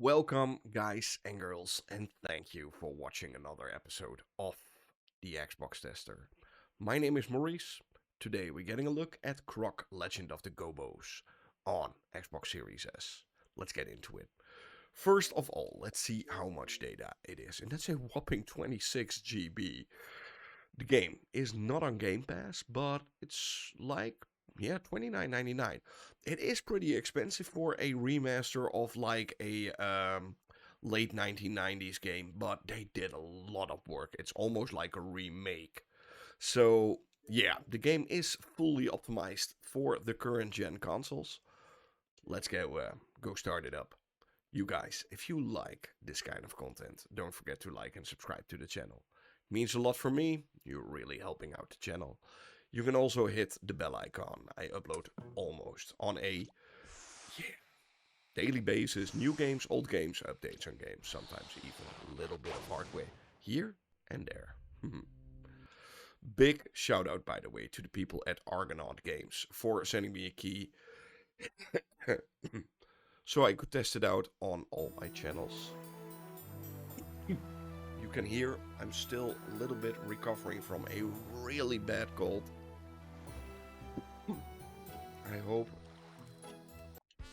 Welcome, guys and girls, and thank you for watching another episode of the Xbox Tester. My name is Maurice. Today we're getting a look at Croc Legend of the Gobos on Xbox Series S. Let's get into it. First of all, let's see how much data it is, and that's a whopping 26 GB. The game is not on Gamepass, but it's like, yeah, $29.99. It is pretty expensive for a remaster of like a late 1990s game, but they did a lot of work. It's almost like a remake. So, yeah, the game is fully optimized for the current gen consoles. Let's go start it up. You guys, if you like this kind of content, don't forget to like and subscribe to the channel. Means a lot for me. You're really helping out the channel. You can also hit the bell icon. I upload almost on a daily basis. New games, old games, updates on games. Sometimes even a little bit of hardware here and there. Big shout out, by the way, to the people at Argonaut Games for sending me a key so I could test it out on all my channels. You can hear I'm still a little bit recovering from a really bad cold. I hope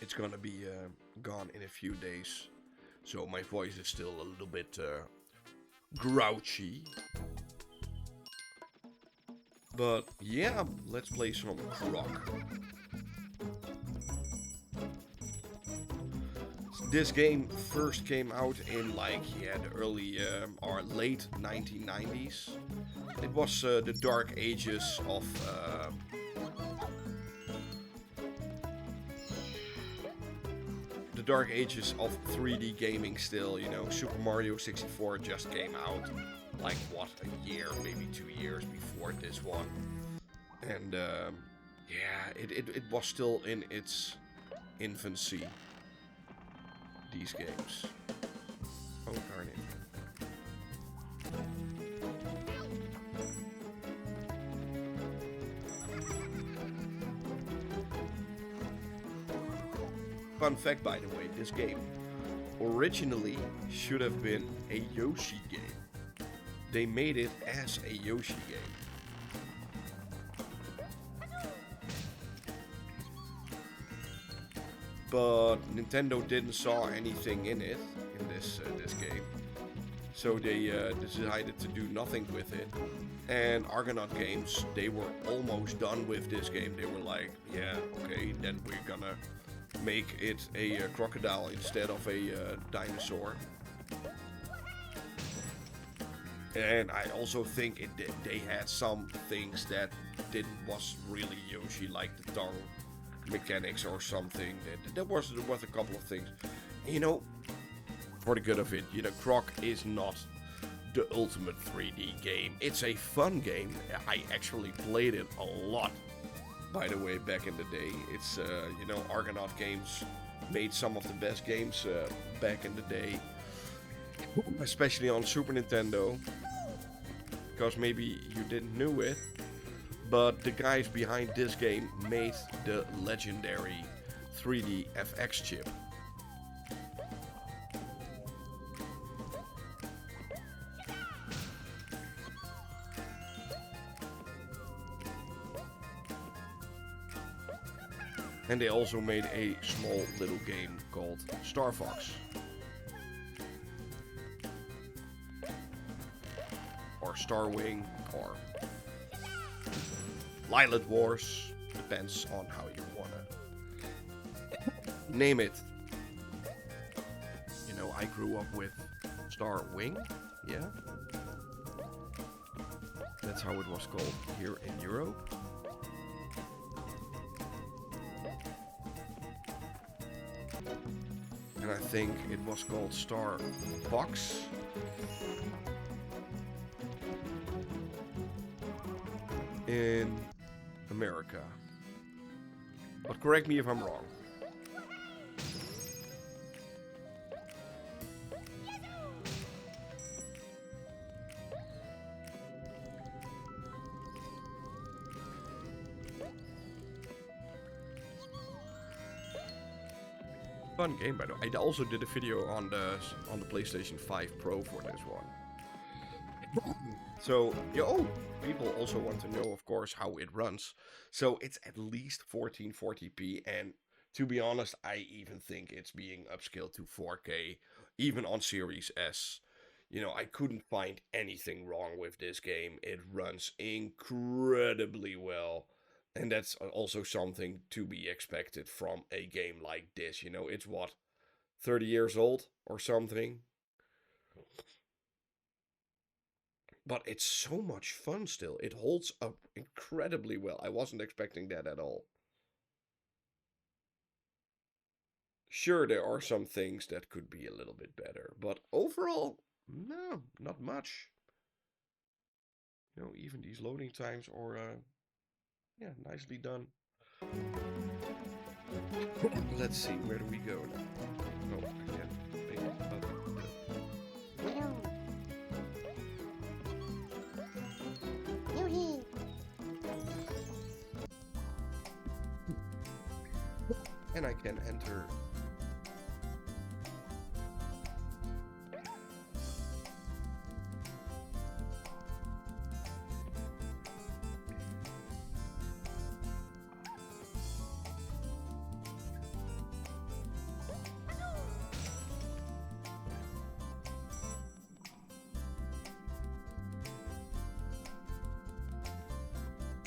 it's gonna be gone in a few days. So my voice is still a little bit grouchy. But yeah, let's play some Croc. This game first came out in like the early or late 1990s. It was the dark ages of the dark ages of 3D gaming. Still, you know, Super Mario 64 just came out like what, a year, maybe 2 years before this one, and yeah, it was still in its infancy. These games. Oh, darn it. Fun fact, by the way, this game originally should have been a Yoshi game. They made it as a Yoshi game. But Nintendo didn't saw anything in it, in this game. So they decided to do nothing with it. And Argonaut Games, they were almost done with this game. They were like, yeah, okay, then we're gonna make it a crocodile instead of a dinosaur. And I also think they had some things that was really Yoshi, like the tongue mechanics or something. There was a couple of things. You know, for the good of it, you know, Croc is not the ultimate 3D game. It's a fun game. I actually played it a lot, by the way, back in the day. It's, you know, Argonaut Games made some of the best games back in the day, especially on Super Nintendo, because maybe you didn't know it, but the guys behind this game made the legendary 3D FX chip. And they also made a small little game called Star Fox. Or Star Wing, or Lilith Wars. Depends on how you wanna name it. You know, I grew up with Star Wing, yeah. That's how it was called here in Europe. And I think it was called Star Fox. In America. But correct me if I'm wrong. Fun game, by the way. I also did a video on the PlayStation 5 Pro for this one. So, people also want to know, of course, how it runs. So it's at least 1440p, and to be honest, I even think it's being upscaled to 4K, even on Series S. You know, I couldn't find anything wrong with this game. It runs incredibly well. And that's also something to be expected from a game like this. You know, it's what, 30 years old or something? But it's so much fun still. It holds up incredibly well. I wasn't expecting that at all. Sure, there are some things that could be a little bit better, but overall, no, not much. You know, even these loading times are, yeah, nicely done. Let's see, where do we go now? Oh, I can't pick up. And I can enter.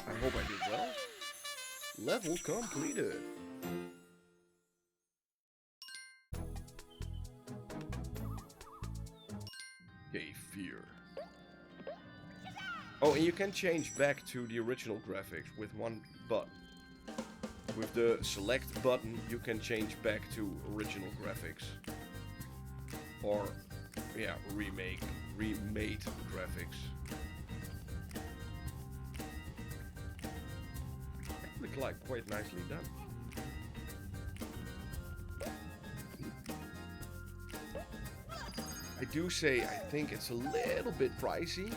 I hope I did well. Level completed. Okay, fear. Oh, and you can change back to the original graphics with one button. With the select button, you can change back to original graphics. Or, yeah, remade graphics. Actually, like, quite nicely done. I do say I think it's a little bit pricey.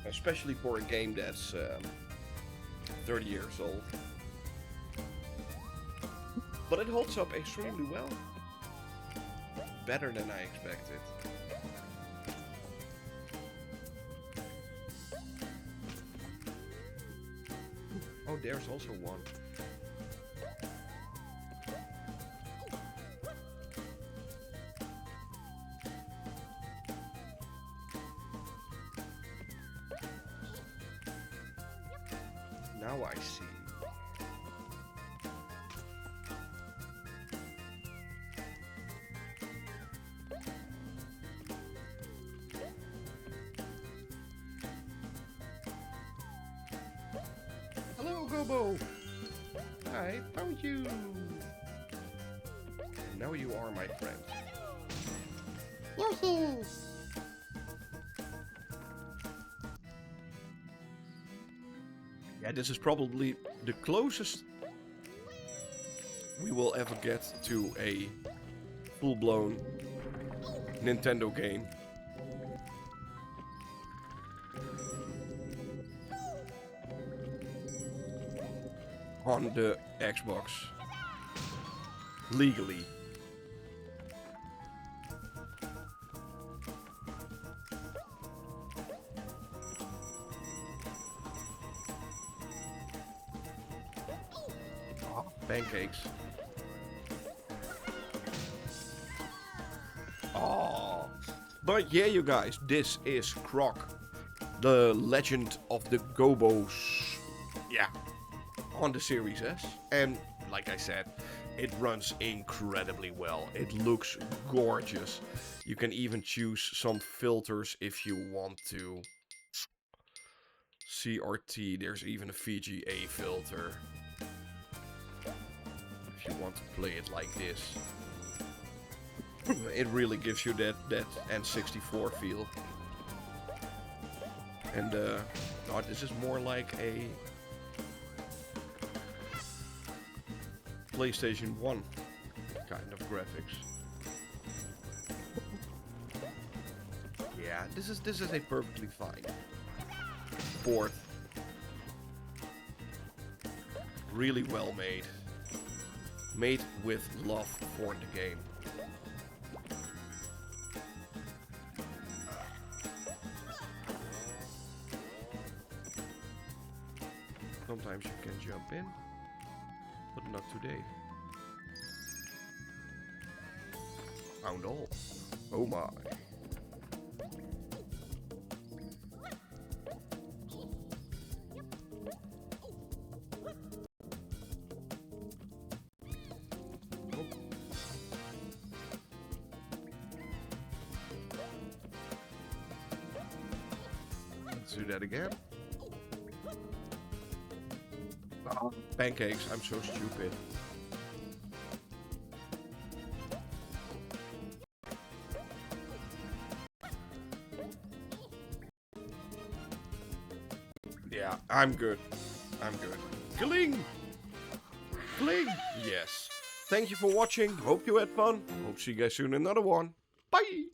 Especially for a game that's 30 years old. But it holds up extremely well. Better than I expected. Oh, there's also one. Now I see. Hello, Gobo! I found you! And now you are my friend. Yoshi! Yeah, this is probably the closest we will ever get to a full-blown Nintendo game. On the Xbox. Legally. Oh, pancakes. Oh. But yeah, you guys, this is Croc, the legend of the Gobos. Yeah. On the Series S, and like I said, it runs incredibly well. It looks gorgeous. You can even choose some filters if you want to. CRT, there's even a VGA filter if you want to play it like this. It really gives you that N64 feel. And no, this is more like a PlayStation 1 kind of graphics. yeah, this is a perfectly fine board. Really well made. Made with love for the game. Sometimes you can jump in, but not today. Found all. Oh my. Oh. Let's do that again. Oh, pancakes, I'm so stupid. Yeah, I'm good. I'm good. Gling! Gling! Yes. Thank you for watching. Hope you had fun. Hope to see you guys soon in another one. Bye!